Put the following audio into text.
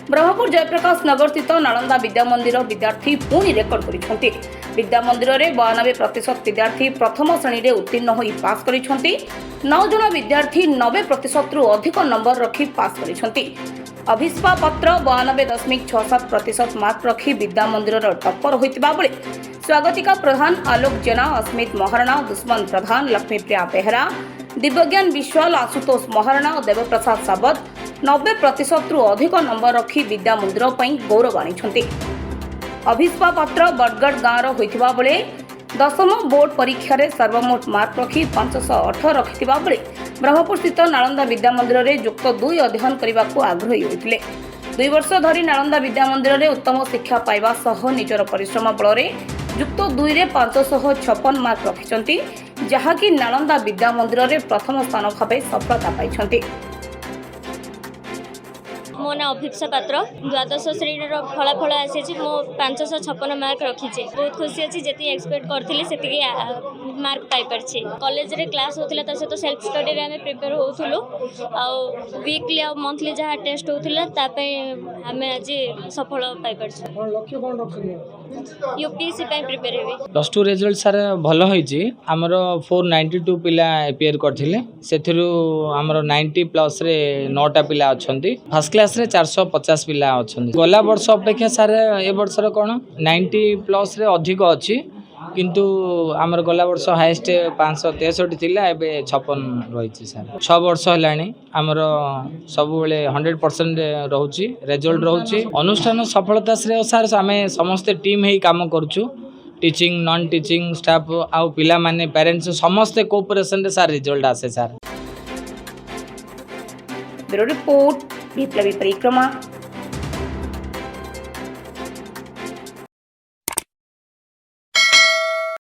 ब्रह्मपुर जयप्रकाश नगर स्थित नालंदा विद्या मंदिर विद्यार्थी पुणी रेकर्ड कर विद्या मंदिर में 92% विद्यार्थी प्रथम श्रेणी में उत्तीर्ण हो पास कर 9 जन विद्यार्थी 90% अधिक नंबर रखी पास कर अभिस्पा पत्र 92.67% मार्क रखी विद्या मंदिर टप्पर होता बेले स्वागतिका प्रधान आलोक जेना, अस्मित महाराणा, दुष्मन प्रधान, लक्ष्मीप्रिया बेहरा, दिव्यज्ञान विश्वाल, आशुतोष महाराणा और देवप्रसाद सावत 90% अधिक नंबर रखी विद्या मंदिर पर गौरव आनी। अभिस्पा पत्र बरगढ़ गाँव होता बेले दशम बोर्ड परीक्षा रे सर्वमोट मार्क रखी 518 रखि बेले ब्रह्मपुर स्थित नालंदा विद्या मंदिर में युक्त 2 अध्ययन करने को आग्रही होते 2 वर्ष धरी नालंदा विद्या मंदिर में उत्तम शिक्षा पाइबा सह निजर परिश्रम बल युक्त 2 रे 556 मार्क रखिंट जहाँकि नालंदा विद्या मंदिर में प्रथम स्थान भाव सफलता पाई। मो ना अभिक्षा पात्र द्वादश श्रेणी फलाफल आसी मो 556 मार्क रखी बहुत खुशी अच्छी जी एक्सपेक्ट करी से मार्क पाई कॉलेज रे क्लास होता सहित सेल्फ स्टडी रे आम प्रिपेयर होलु वीकली आ मंथली जहाँ टेस्ट होता आम आज सफल पाई यूपीएससी प्रिपेयर हे +2 रिजल्ट सार भल होईची हमर 492 पिला एपीआर करथिले सेथिरु हमर 90+ रे 9टा पिला अछंती फर्स्ट क्लास रे 450 पिला अछंती गला वर्ष अपेक्षा सार ए वर्ष रे कोन 90+ रे अधिक अछि किंतु हमर गला वर्ष हाईएस्ट 563 थिला एबे 56 रहिछि सर 6 वर्ष हलानी हमर सब बेले 100% रहउछि रिजल्ट रहउछि अनुष्ठान सफलता श्रेय सर आमे समस्त टीम हेई काम करछु टीचिंग नॉन टीचिंग स्टाफ आउ पिला माने पेरेंट्स समस्त कोऑपरेशन रे सर रिजल्ट आसे सर। ब्यूरो रिपोर्ट विप्लवी परिक्रमा।